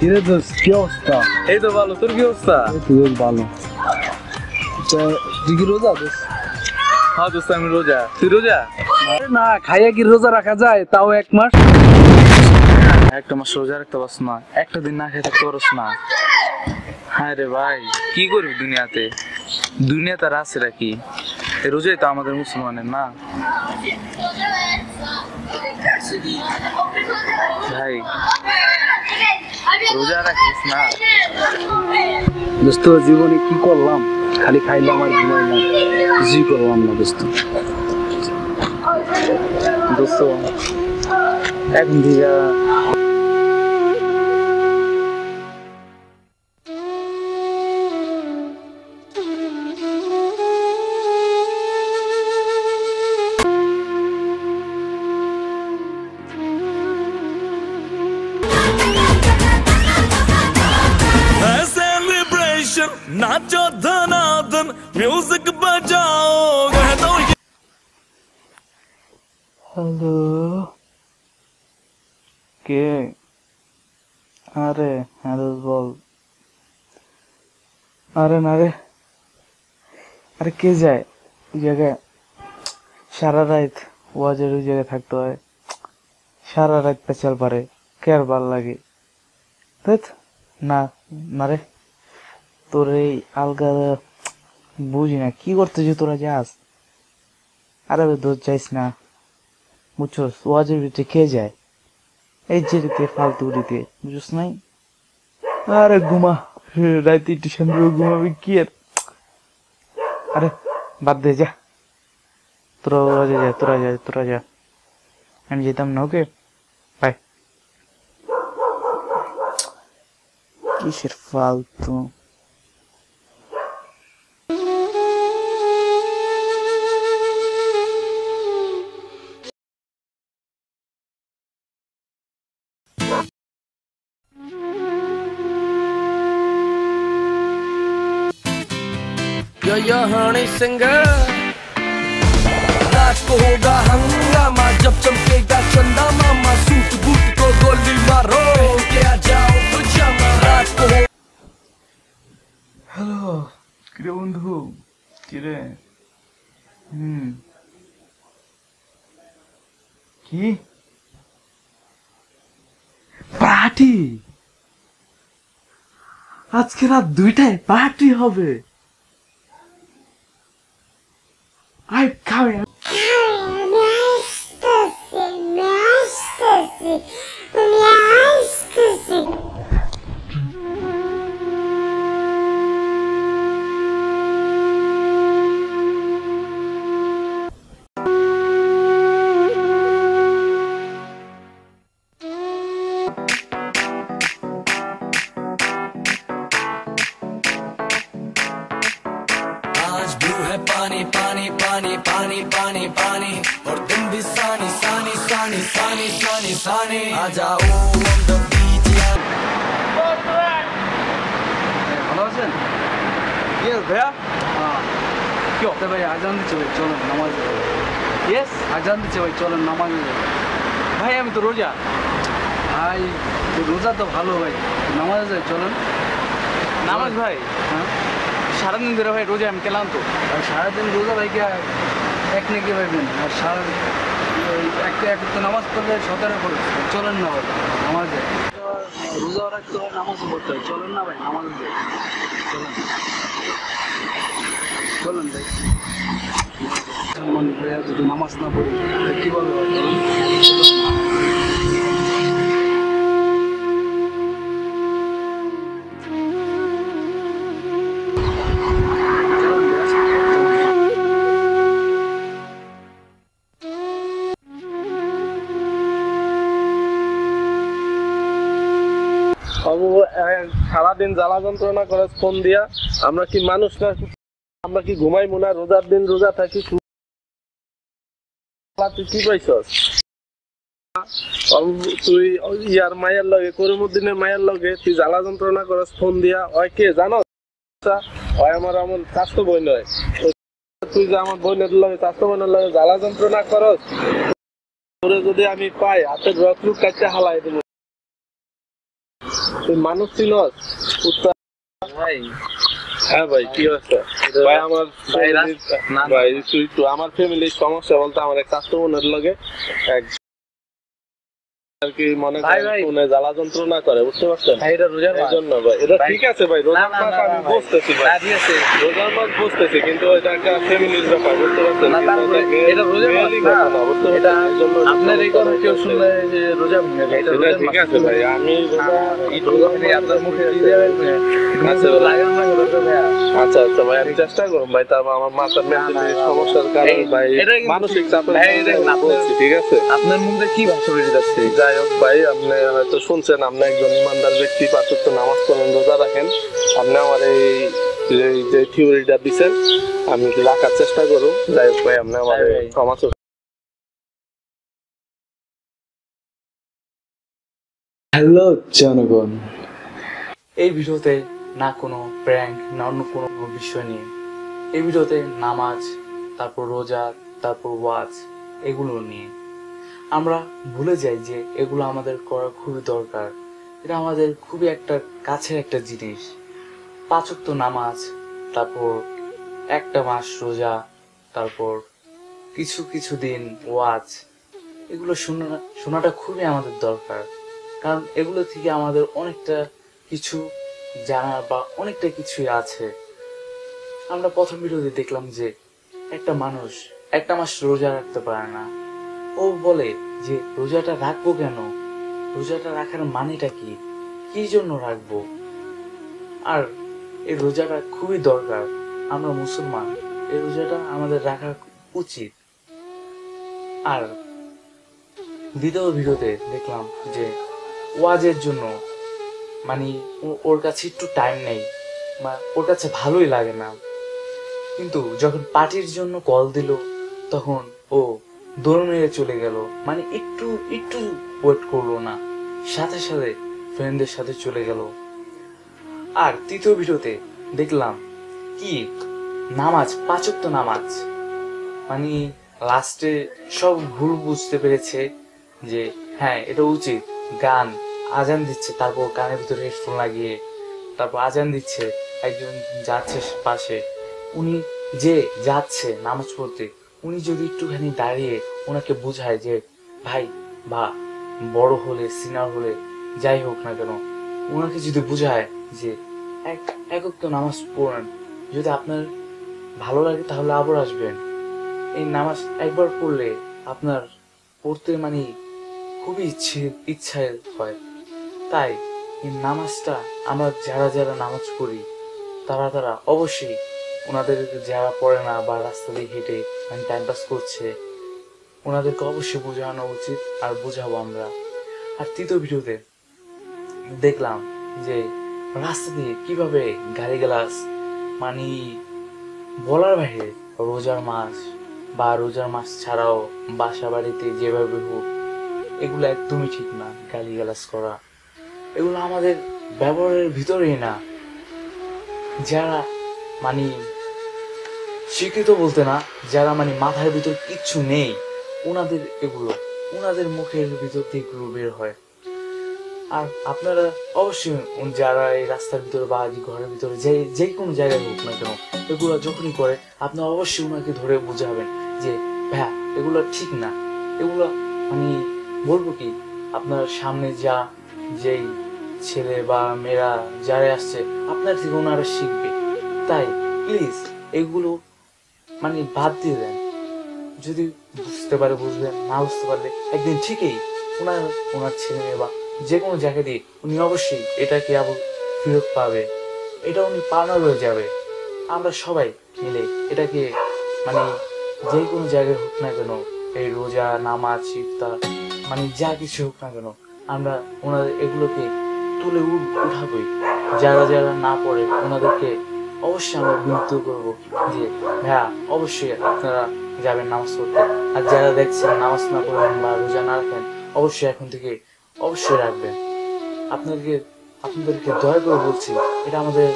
কিরে দোস্ত কি অবস্থা? এই তো ভালো, তোর কি অবস্থা? তুই ভালো? তুই কি রোজা দোস্ত? হ্যাঁ দোস্ত আমি রোজা। তুই রোজা? না, খাইয়া কি রোজা রাখা যায়? তাও 1 মাস? একটা মাস রোজা রাখতে পারছ না, একটা দিন না খেয়ে থাকতে পারছ না। হ্যাঁ রে ভাই, কি করবি দুনিয়াতে? দুনিয়াতে আর আছে নাকি? এই রোজাই তো আমাদের মুসলমানের না ভাই, রোজা রাখিস না। দোস্ত জীবনে কি করলাম? খালি খাইলাম আর ঘুমাইলাম, কিছুই করলাম না দোস্ত। দোস্ত এখন থেকে नाचो धनाधन म्यूजिक बजाओ। হ্যালো, কে? আরে হ্যালো বল। আরে না রে, আরে কে যায় ওই জায়গায়? সারা রাত ওয়াজের ওই জায়গায় থাকতে হয়, সারা রাত পেঁচাল পারে, কে আর ভাল লাগে? না না রে, তোর এই আলগা বুঝি না কি করতেছি তোরা যাস। আরে দোষ যাইস না, বুঝছস? ওয়াজের ভিতরে কে যায় এই যে রীতে ফালতু রীতে, বুঝছ নাই? আরে ঘুমা, রাতে টিউশন ঘুমাবি কি আর? আরে বাদ দে, যা তোরা ওয়াজে যা, তোরা যা, আমি যেতাম না। Okay bye. কিসের ফালতু? यो हनी सिंगर, रात को होगा हंगामा जब चमकेगा चंदा मामा। सूट बूट को गोली मारो, के आ जाओ पिजामा। रात को হ্যালো, কিরে বন্ধু? কিরে? কি পার্টি? আজকে রাত 2টায় পার্টি হবে? আই খাবে पानी पानी पानी पानी पानी पानी और तुम भी सानी सानी सानी सानी सानी सानी आ जाओ on the beach यार। ভালো আছেন? ভাইয়া কি হতে ভাই? আজান দিচ্ছে ভাই, চলেন নামাজ। ইয়েস আজান দিচ্ছে ভাই, চলেন নামাজ। ভাই, আমি তো রোজা। ভাই রোজা তো ভালো ভাই, নামাজ যায়, চলেন নামাজ ভাই? হ্যাঁ, সারাদিন ধরে ভাই রোজা, আমি কেলাম তো। আর সারাদিন রোজা ভাই এক নাকি ভাইবেন, আর সারা এক তো নামাজ পড়লে 17 করে। চলেন না ভাই নামাজে, রোজা রাখতে হয়, নামাজও পড়তে হয়। চলেন না ভাই নামাজে যাই, চলেন চলেন ভাই। মুসলমান ভাইয়া যদি নামাজ না পড়ি কীভাবে হয়? সারাদিন জ্বালা যন্ত্রণা করে ফোন দিয়া। আমরা কি মানুষ না? আমরা কি ঘুমাইবো না? রোজার দিন রোজা থাকি। তুই কি পাইছস? তুই ইয়ার মায়ের লগে, করিমুদ্দিনের মায়ের লগে তুই জ্বালা যন্ত্রণা করস ফোন দিয়া। ওই কে জানো? ওই আমার স্বাস্থ্য বই নয়। তুই যে আমার বোনের লগে, স্বাস্থ্য বোনের লগে জ্বালা যন্ত্রণা করস, তোরে যদি আমি পাই হাতের রক রুক কাটতে হালাই দিব। তুই মানুষ চিনস উত্তর ভাই হ্যাঁ ভাই কি হচ্ছে ভাই আমার ভাই, না, ভাই তুই তো আমার ফ্যামিলির সমস্যা বলতে আমার এক কাস্টমারের লগে এক আর কি মনে ভাই, করেন ভাই। ফোনে জ্বালা যন্ত্রণা করে বুঝতে পারছেন ভাই এটা রোজার এই মাস। জন্য ভাই এটা ভাই। ঠিক আছে ভাই না, রোজার না, মাস না, আমি না, ভাই। বুঝতেছি না, ভাই ঠিক আছে। রোজার মাস বুঝতেছি কিন্তু এটা একটা ফ্যামিলির ব্যাপার বুঝতে পারছেন না, কিন্তু তারপরে এটা রোজার মাস মেয়েরই না। ঘটনা, বুঝতে এটা পারছেন? এই জন্য আপনার এই কথা কেউ সমস্যা শুনলে যে রোজা ভেঙে যায়, এটা এটা রোজার ঠিক মাস। আছে ভাই আমি আপনার মুখে ঠিক দিয়ে আছে। দেবেন, আচ্ছা, মুখে লাগানো লাগে রোজা ভাইয়া। আচ্ছা আচ্ছা ভাই আমি চেষ্টা করুন ভাই তারপর আমার মাথার মেন্টালি না, সমস্যার কারণে এই- ভাই এটা কিন্তু- মানসিক চাপের ভাই, কারণে এটা আমি আপনার- বলছি ঠিক আছে আপনার মুখে কি ভাষা বেরিয়ে যাচ্ছে? যাই হোক ভাই আপনি হয়তো শুনছেন আপনি একজন ইমানদার ব্যক্তি 5 ওয়াক্ত নামাজ পড়েন রোজা রাখেন আপনি আমার এই যে থিওরিটা দিচ্ছেন আমি রাখার চেষ্টা করুন যাই হোক ভাই আপনি আমার ভাই, ভাই। ক্ষমা হ্যালো জনগণ, এই ভিডিওতে না কোনো প্র্যাঙ্ক না অন্য কোনো বিষয় নিয়ে, এই ভিডিওতে নামাজ, তারপর রোজা, তারপর ওয়াজ, এগুলো নিয়ে আমরা ভুলে যাই যে এগুলো আমাদের করা খুবই দরকার। এটা আমাদের খুবই একটা কাছের একটা জিনিস। 5 ওয়াক্ত নামাজ, তারপর একটা মাস রোজা, তারপর কিছু কিছু দিন ওয়াজ, এগুলো শোনাটা খুবই আমাদের দরকার। কারণ এগুলো থেকে আমাদের অনেকটা কিছু জানার বা অনেকটা কিছুই আছে। আমরা প্রথম ভিডিওতে দেখলাম যে একটা মানুষ একটা মাস রোজা রাখতে পারে না। ও বলে যে রোজাটা রাখবো কেন, রোজাটা রাখার মানেটা কি, কি জন্য রাখবো। আর এই রোজাটা খুবই দরকার, আমরা মুসলমান, এই রোজাটা আমাদের রাখা উচিত। আর দ্বিতীয় ভিডিওতে দেখলাম যে ওয়াজের জন্য মানে ওর কাছে একটু টাইম নেই বা ওর কাছে ভালোই লাগে না, কিন্তু যখন পার্টির জন্য কল দিল তখন ও দৌড় মেরে চলে গেল, মানে একটু একটু ওয়েট করলো না, সাথে সাথে ফ্রেন্ডদের সাথে চলে গেল। আর তৃতীয় ভিডিওতে দেখলাম কি নামাজ, 5 ওয়াক্ত নামাজ, মানে লাস্টে সব ভুল বুঝতে পেরেছে যে হ্যাঁ এটা উচিত। গান আজান দিচ্ছে, তারপর কানের ভিতরে হেডফোন লাগিয়ে তারপর আজান দিচ্ছে, একজন যাচ্ছে পাশে, উনি যে যাচ্ছে নামাজ পড়তে, উনি যদি একটুখানি দাঁড়িয়ে ওনাকে বুঝায় যে ভাই বা বড় হলে সিনিয়র হলে যাই হোক না কেন, ওনাকে যদি বুঝায় যে এক ওয়াক্ত নামাজ পড়েন, যদি আপনার ভালো লাগে তাহলে আবার আসবেন। এই নামাজ একবার পড়লে আপনার পড়তে মানে খুবই ইচ্ছা হয়। তাই এই নামাজটা আমরা যারা যারা নামাজ পড়ি তারা অবশ্যই ওনাদের যারা পড়ে না বা রাস্তা দিয়ে হেঁটে মানে টাইম পাস করছে ওনাদেরকে অবশ্যই বোঝানো উচিত, আর বোঝাবো আমরা। আর তৃতীয় ভিডিওতে দেখলাম যে রাস্তা দিয়ে কিভাবে গালিগালাজ, মানে বলার বাইরে, রোজার মাস বা রোজার মাস ছাড়াও বাসা বাড়িতে যেভাবে হোক এগুলো একদমই ঠিক না। গালিগালাজ করা এগুলো আমাদের ব্যবহারের ভিতরেই না। যারা মানে শিক্ষিত বলতে না, যারা মানে মাথার ভিতর কিচ্ছু নেই, ওনাদের এগুলো, ওনাদের মুখের ভিতর থেকে এগুলো বের হয়। আর আপনারা অবশ্যই যারা এই রাস্তার ভিতরে বা ঘরের ভিতরে যে কোনো জায়গায় হোক না কেন এগুলো যখনই করে, আপনারা অবশ্যই ওনাকে ধরে বোঝাবেন যে ভাইয়া এগুলো ঠিক না। এগুলো মানে বলবো কি, আপনার সামনে যেই ছেলে বা মেয়েরা যারা আসছে আপনার থেকে ওনারা শিখবে। তাই প্লিজ এগুলো মানে বাদ দিয়ে দেন। যদি বুঝতে পারে বুঝবেন, না বুঝতে পারলে একদিন ঠিকই ওনার ছেলে মেয়ে বা যে কোনো জায়গা দিয়ে উনি অবশ্যই এটাকে আবার ফেরত পাবে, এটা উনি পাওনা হয়ে যাবে। আমরা সবাই মিলে এটাকে মানে যে কোনো জায়গায় হোক না কেন, এই রোজা নামাজ ইফতার মানে যা কিছু হোক না কেন, আমরা ওনাদের এগুলোকে তুলে উঠাবই। যারা যারা না পড়ে ওনাদেরকে অবশ্যই আমরা বিরক্ত করবো যে ভাইয়া অবশ্যই আপনারা যাবেন নামাজ পড়তে। আর যারা দেখছেন নামাজ না পড়েন বা রোজা না রাখেন, অবশ্যই এখন থেকে অবশ্যই রাখবেন। আপনাদেরকে দয়া করে বলছি, এটা আমাদের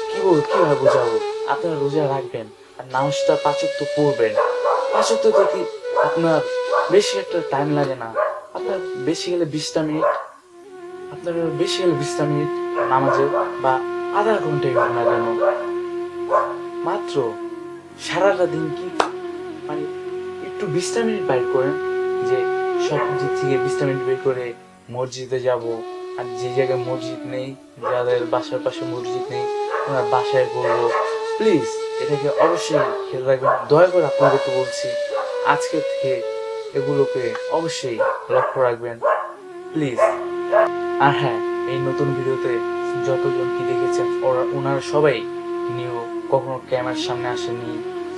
কিভাবে বোঝাবো, আপনারা রোজা রাখবেন আর নামাজটা 5 ওয়াক্ত পড়বেন। 5 ওয়াক্ত থেকে আপনার বেশি একটা টাইম লাগে না, আপনার বেশি গেলে 20টা মিনিট, আপনারা বেশি হলে 20টা মিনিট নামাজে বা আধা ঘন্টায় হোক না কেন, মাত্র সারাটা দিন কি মানে একটু 20টা মিনিট বাইর করেন, যে সব দিক থেকে 20টা মিনিট বের করে মসজিদে যাব। আর যে জায়গায় মসজিদ নেই, যাদের বাসার পাশে মসজিদ নেই, ওনার বাসায় করবো। প্লিজ এটাকে অবশ্যই খেয়াল রাখবেন, দয়া করে আপনাদেরকে বলছি, আজকে থেকে এগুলোকে অবশ্যই লক্ষ্য রাখবেন প্লিজ। আর হ্যাঁ, এই নতুন ভিডিওতে যতজন কি দেখেছেন ওনারা সবাই নিউ, কখনো ক্যামেরার সামনে আসেনি,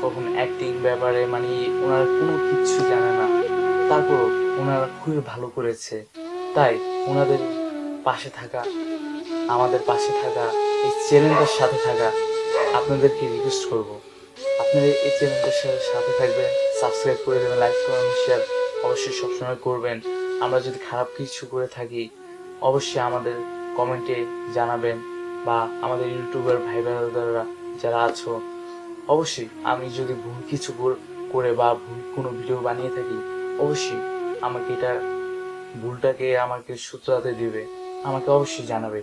কখনো অ্যাক্টিং ব্যাপারে মানে ওনারা কোনো কিছু জানে না, তারপরও ওনারা খুবই ভালো করেছে। তাই ওনাদের পাশে থাকা, আমাদের পাশে থাকা, এই চ্যানেলটার সাথে থাকা, আপনাদেরকে রিকোয়েস্ট করব, আপনারা এই চ্যানেলটার সাথে থাকবেন, সাবস্ক্রাইব করে দেবেন, লাইক কমেন্ট শেয়ার অবশ্যই সবসময় করবেন। আমরা যদি খারাপ কিছু করে থাকি অবশ্যই আমাদের কমেন্টে জানাবেন, বা আমাদের ইউটিউবার ভাই বোনেরা যারা আছো অবশ্যই, আমি যদি ভুল কিছু করে বা ভুল কোনো ভিডিও বানিয়ে থাকি অবশ্যই আমাকে এটা ভুলটাকে আমাকে শুধরাতে দিবে, আমাকে অবশ্যই জানাবে।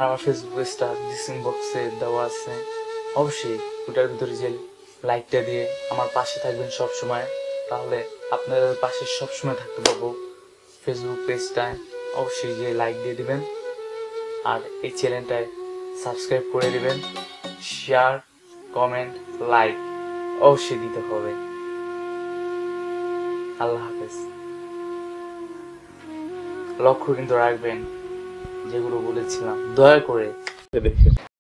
আমার ফেসবুক পেজটা ডিসক্রিপশন বক্সে দেওয়া আছে, অবশ্যই ওটার ভিতরে যে লাইকটা দিয়ে আমার পাশে থাকবেন সব সময়, তাহলে আপনাদের পাশে সব সময় থাকতে পারবো। ফেসবুক পেজটায় অবশ্যই যে লাইক দিয়ে দিবেন, আর এই চ্যানেলটায় সাবস্ক্রাইব করে দিবেন, শেয়ার কমেন্ট লাইক অবশ্যই দিতে হবে। আল্লাহ হাফেজ। লক্ষ্য কিন্তু রাখবেন যেগুলো বলেছিলাম, দয়া করে দেখে